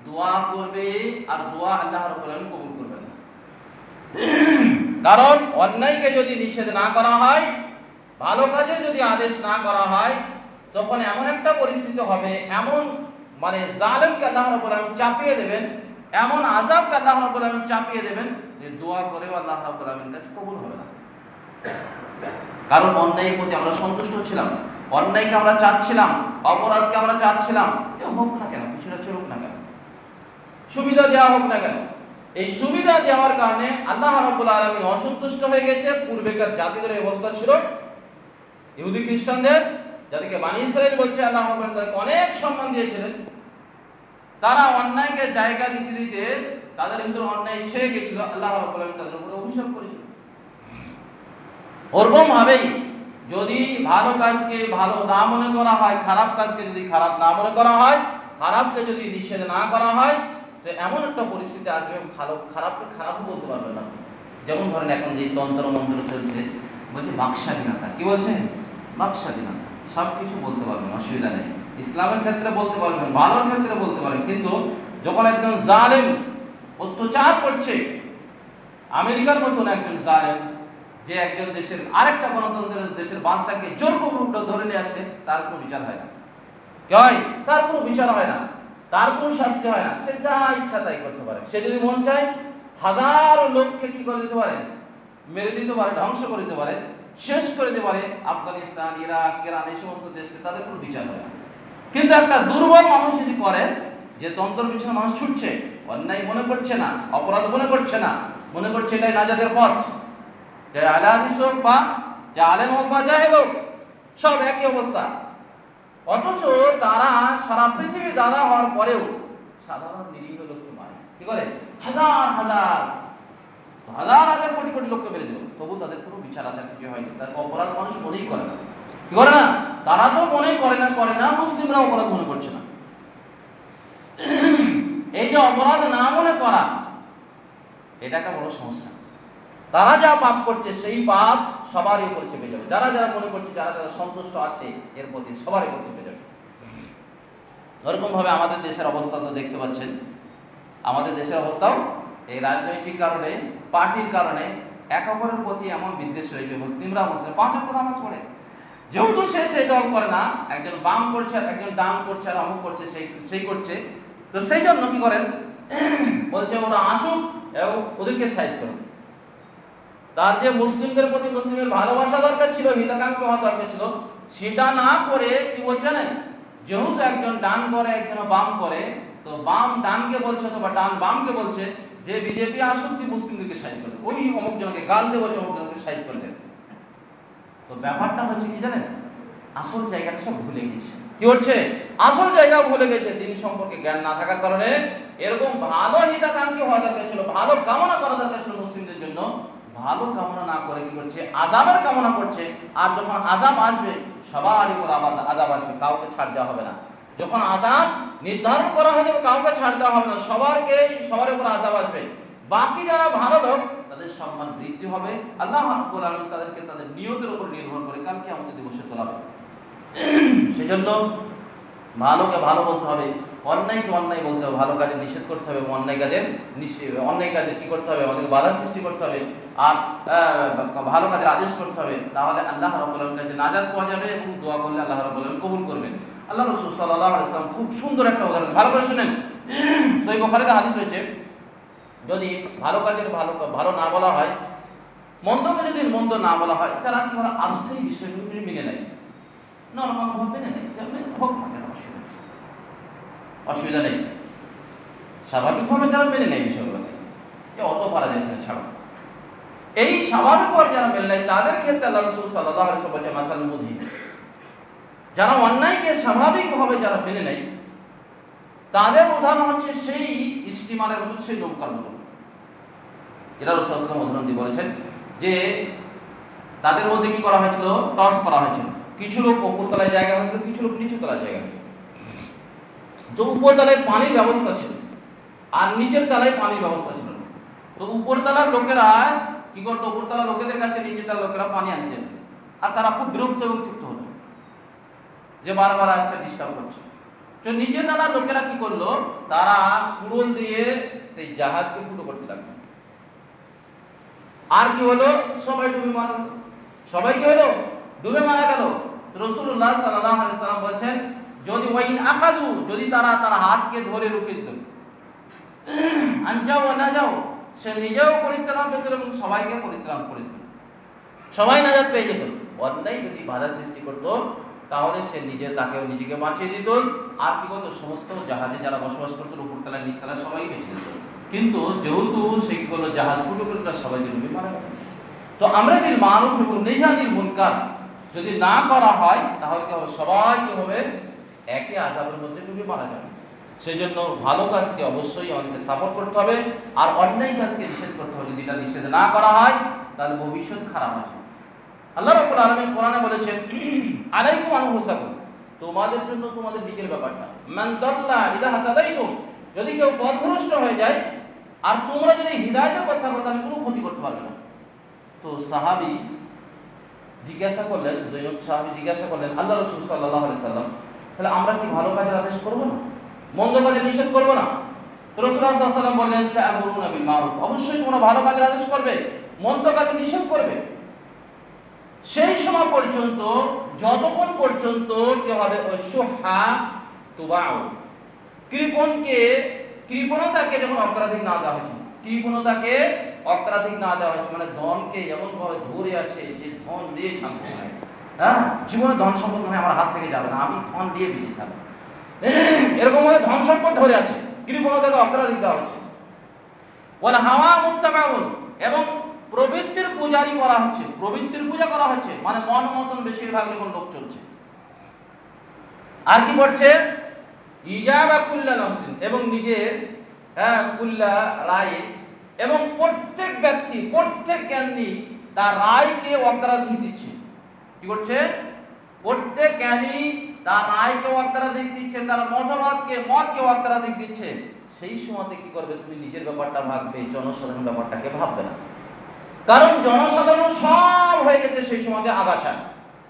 দোয়া করবে আর দোয়া আল্লাহ রাব্বুল আলামিন কবুল করবে না। কারণ অন্যায়কে যদি নিষেধ না করা হয়, ভালো কাজে যদি আদেশ না করা হয়, তখন এমন একটা পরিস্থিতি হবে, এমন মানে জালেমকে আল্লাহ রাব্বুল আলামিন চাপিয়ে দেবেন, এমন আযাবকে আল্লাহ রাব্বুল আলামিন চাপিয়ে দেবেন যে দোয়া করেও আল্লাহ রাব্বুল আলামিনের কাছে কবুল হবে না। কারণ অন্যায়ের প্রতি আমরা সন্তুষ্ট ছিলাম, অন্যায়কে আমরা চাচ্ছিলাম, অপরাধকে আমরা চাচ্ছিলাম, হোক না কেন, কিছুটা চলুক না কেন, সুবিধা দেওয়া হোক না কেন। এই সুবিধা দেওয়ার কারণে আল্লাহ রাব্বুল আলামিন অসন্তুষ্ট হয়ে গেছে। পূর্বেকার জাতিদের এই অবস্থা ছিল, ইহুদি খ্রিস্টানদের, যাদেরকে বনী ইসরাঈল বলছে, আল্লাহ রাব্বুল আলামিন তাদেরকে অনেক সম্মান দিয়েছিলেন। তারা অন্যায়কে জায়গা দিতে দিতে তাদের ভিতরে অন্যায় ছেয়ে গেছিল, আল্লাহ রাব্বুল আলামিন তাদের উপরে অভিশাপ করেছিল। ওরকম ভাবেই যদি ভালো কাজকে ভালো না মনে করা হয়, খারাপ কাজকে যদি খারাপ না মনে করা হয়, খারাপকে যদি নিষেধ না করা হয়, তো এমন একটা পরিস্থিতি আসবে, খারাপকে খারাপও বলতে পারবেন না। যেমন ধরেন এখন যে তন্ত্র মন্ত্র চলছে, বলছে বাকস্বাধীনতা, কি বলছে? বাকস্বাধীনতা, সব কিছু বলতে পারবেন, অসুবিধা নেই, ইসলামের ক্ষেত্রে বলতে পারবেন, ভালোর ক্ষেত্রে বলতে পারেন, কিন্তু যখন একজন জালেম অত্যাচার করছে, আমেরিকার মতন একজন জালেম যে একজন দেশের আরেকটা গণতন্ত্রের দেশের বাদশাকে জোরপূর্বক ধরে নিয়ে আসছে, তার কোনো বিচার হয় না। কি হয়? তার কোনো বিচার হয় না, তার কোনো শাস্তি হয় না। সে যা ইচ্ছা তাই করতে পারে। সে যদি মন চায় হাজারো লোককে কি করে দিতে পারে, মেরে দিতে পারে, ধ্বংস করে দিতে পারে, শেষ করে দিতে পারে। আফগানিস্তান, ইরাক, ইরান এই সমস্ত দেশকে তাদের কোনো বিচার হয় না। কিন্তু একটা দুর্বল মানুষ যদি করে, যে তন্ত্র পিছনে মানুষ ছুটছে, অন্যায় মনে করছে না, অপরাধ মনে করছে না, মনে করছে এটাই নাজাতের পথ, যে আলে হাদিস হোক বা যে আলেম হোক বা জাহেল হোক, সব একই অবস্থা। অথচ তারা সারা পৃথিবী দাদা হওয়ার পরেও সাধারণ নিরীহ লোককে মারে। কি করে? হাজার হাজার হাজার হাজার কোটি কোটি লোককে মেরে দিল, তবু তাদের কোনো বিচার আচার কিছু হয়নি। তার অপরাধ মানুষ মনেই করে না। কি করে না? তারা তো মনে করে না, মুসলিমরা অপরাধ মনে করছে না। এই যে অপরাধ না মনে করা, এটা একটা বড় সমস্যা। তারা যা পাপ করছে সেই পাপ সবারই উপর চেপে যাবে। যারা যারা মনে করছে, যারা যারা সন্তুষ্ট আছে এর প্রতি, সবারই উপর চেপে যাবে। ওরকম ভাবে আমাদের দেশের অবস্থা তো দেখতে পাচ্ছেন। আমাদের দেশের অবস্থাও এই রাজনৈতিক কারণে, পার্টির কারণে এক অপরের প্রতি এমন বিদ্বেষ হয়েছে। মুসলিমরা মুসলিম 5 ওয়াক্ত নামাজ পড়ে, যেহেতু সে সেই দল করে না, একজন বাম করছে আর একজন ডান করছে আর অমুক করছে, সেই করছে, তো সেই জন্য কি করেন, বলছে ওরা আসুক এবং ওদেরকে সাইজ করুন। তার যে মুসলিমদের প্রতি মুসলিমের ভালোবাসা দরকার ছিল, হিতাকাঙ্ক্ষী হওয়া দরকার ছিল, সেটা না করে কি বলছে জানেন, যেহেতু একজন ডান করে একজন বাম করে, তো বাম ডানকে বলছে অথবা ডান বামকে বলছে যে বিজেপি আসুক, তুই মুসলিমদেরকে সাইজ করে, ওই অমুক জনকে গাল দেবো, অমুক জনকে সাইজ করে দেবে। তো ব্যাপারটা হচ্ছে কি জানেন, আসল জায়গাটা সব ভুলে গেছে। কি হচ্ছে? আসল জায়গা ভুলে গেছে। তিনি সম্পর্কে জ্ঞান না থাকার কারণে এরকম ভালো হিতাকাঙ্ক্ষী হওয়া দরকার ছিল, ভালো কামনা করা দরকার ছিল মুসলিমদের জন্য, ভালো কামনা না করে কি করছে, আযাবের কামনা করছে। আর যখন আযাব আসবে, সবার উপর আযাব আসবে, কাউকে ছাড় দেওয়া হবে না। যখন আযাব নির্ধারণ করা হয়ে যাবে, কাউকে ছাড় দেওয়া হবে না, সবার উপর আযাব আসবে। বাকি যারা ভালো লোক, তাদের সম্মান বৃদ্ধি হবে। আল্লাহ রাব্বুল আলামিন তাদেরকে তাদের নিয়তের উপর নির্ভর করে কাল কিয়ামতের দিবসে তোলাবে। সেজন্য ভালোকে ভালো বলতে হবে, অন্যায়কে অন্যায় বলতে হবে, ভালো কাজে নিষেধ করতে হবে, অন্যায় কাজে কি করতে হবে, আমাদেরকে বাধা সৃষ্টি করতে হবে, আর ভালো কাজের আদেশ করতে হবে। তাহলে আল্লাহ রাব্বুল আলামিনের কাছে নাজাত পাওয়া যাবে এবং দোয়া করলে আল্লাহ রাব্বুল আলামিন কবুল করবেন। আল্লাহ রাসূল সাল্লাল্লাহু আলাইহি ওয়াসাল্লাম খুব সুন্দর একটা উদাহরণ, ভালো করে শুনেন। সহিহ বুখারীতে হাদিস রয়েছে, যদি ভালো কাজের ভালো না বলা হয়, মন্দকে যদি মন্দ না বলা হয়, তারা কি বলে, আবশ্যই বিষয়গুলো মেনে নেয়, নরমাল ভাবে মেনে নেয়, হোক না কেন অসুবিধা নেই, স্বাভাবিকভাবে যারা মেনে নেয় বিষয়গুলোকে, অত পারা যাচ্ছে না ছাড়ো। এই স্বাভাবিকভাবে যারা মেনে নেয়, তাদের ক্ষেত্রে আল্লাহ রাসূল সাল্লাল্লাহু আলাইহি ওয়াসাল্লাম বলেছেন মাসালুল মুদহিন। যারা অন্যায়কে স্বাভাবিকভাবে যারা মেনে নেয়, তাদের উদাহরণ হচ্ছে সেই স্টিমারের মতো, সেই নৌকার মতো। এটা রাসূল সাল্লাল্লাহু আলাইহি ওয়াসাল্লাম বলেছেন যে তাদের মধ্যে কি করা হয়েছিল, টস করা হয়েছিল। কিছু লোক উপর তলায় জায়গা হয়েছিল, কিছু লোক নিচু তলায় জায়গা হয়েছিল। তো উপর তলায় পানির ব্যবস্থা ছিল আর নিচের তলায় পানির ব্যবস্থা ছিল না। তো উপর তলার লোকেরা কি করতো, উপর তলার লোকেদের কাছে নিচের তলার লোকেরা পানি আনতে, আর তারা খুব বিরক্ত এবং ক্ষিপ্ত হতো যে বারবার আসছে, ডিস্টার্ব করছে। তো নিচের তলার লোকেরা কি করলো, তারা কুড়োল দিয়ে সেই জাহাজকে ফুটো করতে লাগলো। আর কি হলো, সবাই ডুবে মারা গেল। সবাই কি হলো, ডুবে মারা গেল। রাসূলুল্লাহ সাল্লাল্লাহু আলাইহি ওয়াসাল্লাম বলেছেন, যদি ওয়াইন আখাযু, যদি তারা হাতকে ধরে রুখে দিত, আনজাও না যাও, সে নিজেও পরিত্রাণ পেত এবং সবাইকে পরিত্রাণ করে দিত, সবাই নাজাত পেয়ে যেত। অন্যায় যদি বাধা সৃষ্টি করত, তাহলে সে নিজেকে বাঁচিয়ে দিত, আর কি করতো, সমস্ত জাহাজে যারা বসবাস করতো উপরতলায় নিচতলায় সবাই বেঁচে যেত। কিন্তু যেহেতু সে কি করলো, জাহাজ ফুটো করে তারা সবাই ডুবে মারা গেল। তো আমরা বিল মারুফ এবং নাহি আনিল মুনকার যদি না করা হয়, তাহলে কি হবে, সবাই কি হবে, একই আযাবের মধ্যে ডুবে মারা যাবে। সেই জন্য ভালো কাজকে অবশ্যই আমাদেরকে সাপোর্ট করতে হবে, আর অন্যায় কাজকে নিষেধ করতে হবে। যদি এটা নিষেধ না করা হয়, তাহলে ভবিষ্যৎ খারাপ আছে। আল্লাহ রাব্বুল আলামিন কোরআনে বলেছেন, আলাইকুম আনফুসাকুম, তোমাদের জন্য তোমাদের নিজের ব্যাপারটা, মান দাল্লা ইযা হাদাইতুম, যদি কেউ পথভ্রষ্ট হয়ে যায় আর তোমরা যদি হিদায়াতের কথা বলো, তাহলে কোনো ক্ষতি করতে পারবে না। তো সাহাবী জিজ্ঞাসা করলেন, জৈনব সাহাবী জিজ্ঞাসা করলেন, আল্লাহ রাসূল সাল্লাল্লাহু আলাইহি সাল্লাম, তাহলে আমরা কি ভালো কাজের আদেশ করবো না, মন্দ কাজের নিষেধ করবো না? রাসূলুল্লাহ সাল্লাল্লাহু আলাইহি ওয়াসাল্লাম বললেন তা'মুরুনা বিল মারুফ, অবশ্যই তোমরা ভালো কাজের আদেশ করবে, মন্দ কাজের নিষেধ করবে। সেই সময় পর্যন্ত, যতক্ষণ পর্যন্ত কি হবে, ওয়াসুহা তুবাউ, কৃপণতাকে যখন অগ্রাধিক না দেওয়া হয়েছে, কৃপণতাকে অগ্রাধিক না দেওয়া হয়েছে, মানে ধনকে এমন ভাবে ধরে আছে যে ধন দিয়ে ছাড়বো না, হ্যাঁ, জীবনে ধন সম্পদ মানে আমার হাত থেকে যাবে না, আমি ধন দিয়ে বেঁচে থাকবো, এরকম ভাবে ধন সম্পদ ধরে আছে, কৃপণতাকে অগ্রাধিক দেওয়া হচ্ছে। ওয়াল হাওয়া মুত্তাবাউন, এবং প্রবৃত্তির পূজারি করা হচ্ছে, প্রবৃত্তির পূজা করা হচ্ছে, মানে মন মতন বেশিরভাগ যখন লোক চলছে। আর কি করছে, ইজাবা কুল্লা নাফসিন, এবং নিজের কুল্লা রায়, এবং প্রত্যেক ব্যক্তি, প্রত্যেক জ্ঞানী তার রায়কে অগ্রাধিক দিচ্ছে। কি করছে, প্রত্যেক জ্ঞানী তার রায়কে অগ্রাধিক দিচ্ছে, তার মতকে অগ্রাধিক দিচ্ছে। সেই সময়তে কি করবে, তুমি নিজের ব্যাপারটা ভাববে, জনসাধারণ ব্যাপারটাকে ভাববে না। কারণ জনসাধারণ সব হয়ে গেছে সেই সময়তে আগাছা,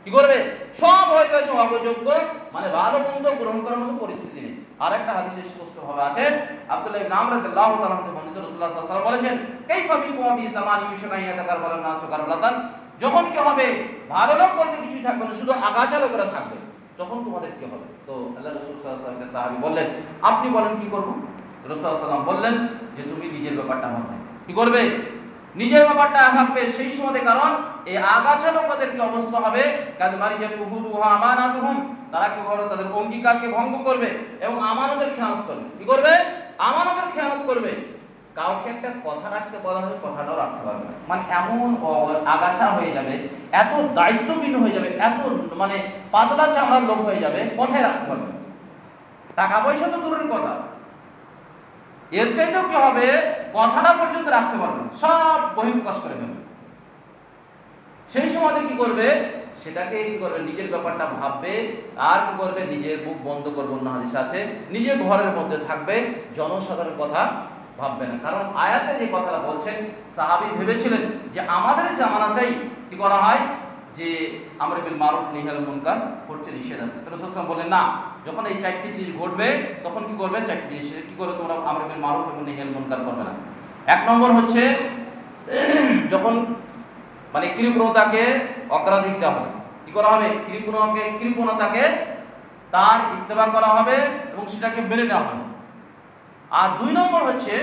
কি করবে, সব হয়ে গেছে অযোগ্য, মানে ভালো মন্দ গ্রহণ করার মতো পরিস্থিতি নেই। আর একটা হাদিসে স্পষ্ট ভাবে আছে, আব্দুল্লাহ ইবনে আমর রাদিয়াল্লাহু তাআলা থেকে বর্ণিত, রাসূলুল্লাহ সাল্লাল্লাহু আলাইহি ওয়াসাল্লাম বলেছেন, কাইফা বিকুম ফি জামানি ইউশাকা ইয়াতাকারবালুন নাসু কারবালাতান, যখন কি হবে, ভালো লোক বলতে কিছুই থাকবে না, শুধু আগাছা লোকেরা থাকবে, তখন তোমাদের কি হবে? তো আল্লাহ রাসূল সাল্লাল্লাহু আলাইহি ওয়াসাল্লাম সাহাবী বললেন, আপনি বলেন কি করব? রাসূল সাল্লাল্লাহু আলাইহি ওয়াসাল্লাম বললেন যে তুমি নিজের ব্যাপারটা ভাববে। কি করবে, নিজের ব্যাপারটা ভাববে সেই সময়, কারণ এই আগাছা লোকদের কি অবস্থা হবে, কাদ মারিজা কুহুদুহা আমানাতুহুম, তারা কি করবে, তাদের অঙ্গীকারকে ভঙ্গ করবে এবং আমানতের খেয়ানত করবে। কি করবে, আমানতের খেয়ানত করবে। কাউকে একটা কথা রাখতে বলা হয়, কথাটাও রাখতে পারবে না, মানে এমন আগাছা হয়ে যাবে, এত দায়িত্বহীন হয়ে যাবে, এত মানে পাতলা চামড়ার লোক হয়ে যাবে, কথাই রাখতে পারবে না। টাকা পয়সা তো দূরের কথা, এর চাইতেও কি হবে, কথাটা পর্যন্ত রাখতে পারবে না, সব বহিঃপ্রকাশ করে ফেলবে। সেই সময় কি করবে, সেটাকে কি করবে, নিজের ব্যাপারটা ভাববে, আর কি করবে, নিজের মুখ বন্ধ করবে, অন্য হাদিস আছে, নিজের ঘরের মধ্যে থাকবে, জনসাধারণের কথা ভাববে না। কারণ আয়াতে যে কথাটা বলছেন, সাহাবী ভেবেছিলেন যে আমাদের জামানাতেই কি করা হয়, যে আমর বিল মারুফ নাহি আনিল মুনকার করতে নিষেধ আছে। রাসূল সাল্লাল্লাহু আলাইহি ওয়াসাল্লাম বলেন, না, যখন এই চারটি জিনিস ঘটবে তখন কি করবে, চারটি জিনিস কি করে তোমরা আমর বিল মারুফ এবং নাহি আনিল মুনকার করবে না। এক নম্বর হচ্ছে, যখন মানে কৃপণতাকে অগ্রাধিক দেওয়া হবে, কি করা হবে, কৃপণতাকে তার ইত্তেবা করা হবে এবং সেটাকে মেনে নেওয়া হবে। আর দুই নম্বর হচ্ছে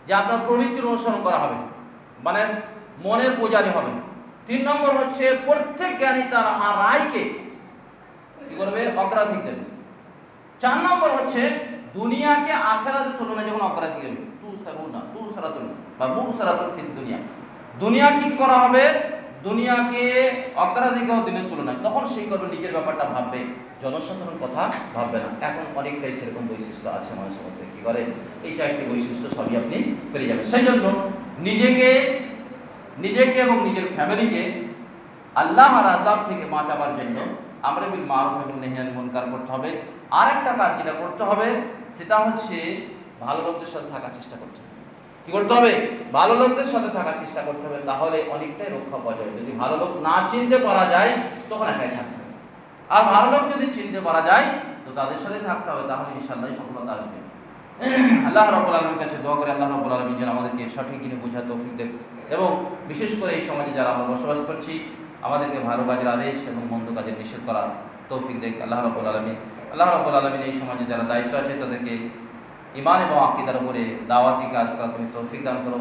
যে আপনার প্রবৃত্তির অনুসরণ করা হবে, মানে মনের পূজারি হবে। তিন নম্বর হচ্ছে প্রত্যেক জ্ঞানী তার রায়কে কি করবে, অগ্রাধিক দেবে। চার নম্বর হচ্ছে দুনিয়াকে আখিরাতের তুলনায় যখন অগ্রাধিক দেবে, দুনিয়া কি করা হবে, দুনিয়াকে অগ্রাধিক দিনের তুলনায়, তখন সেই করবে, নিজের ব্যাপারটা ভাববে, জনসাধারণ কথা ভাববে না। এখন অনেকটাই সেরকম বৈশিষ্ট্য আছে মানুষের মধ্যে, কি করে, এই চারটি বৈশিষ্ট্য সবই আপনি পেয়ে যাবেন। সেই জন্য নিজেকে এবং নিজের ফ্যামিলিকে আল্লাহর আযাব থেকে বাঁচাবার জন্য আমর বিল মারুফ এবং নাহি আনিল মুনকার করতে হবে। আর একটা কাজ যেটা করতে হবে, সেটা হচ্ছে ভালো লোকদের সাথে থাকার চেষ্টা করতে হবে। কি করতে হবে, ভালো লোকদের সাথে থাকার চেষ্টা করতে হবে, তাহলে অনেকটাই রক্ষা পাওয়া যাবে। যদি ভালো লোক না চিনতে পারা যায়, তখন একাই থাকতে হবে। আর ভালো লোক যদি চিনতে পারা যায়, তো তাদের সাথে থাকতে হবে, তাহলে ইনশাআল্লাহ সফলতা আসবে। আল্লাহ রাব্বুল আলামিনের কাছে দোয়া করে, আল্লাহ রাব্বুল আলামিন যেন আমাদেরকে সঠিক জিনিস বোঝার তৌফিক দেন, এবং বিশেষ করে এই সমাজে যারা আমরা বসবাস করছি, আমাদেরকে ভালো কাজের আদেশ এবং মন্দ কাজের নিষেধ করার তৌফিক দেন আল্লাহ রাব্বুল আলামিন। আল্লাহ রাব্বুল আলামিন এই সমাজে যারা দায়িত্ব আছে, তাদেরকে ঈমান এবং আকীদার উপরে দাওয়াতি কাজ করার তুমি তৌফিক দান করো।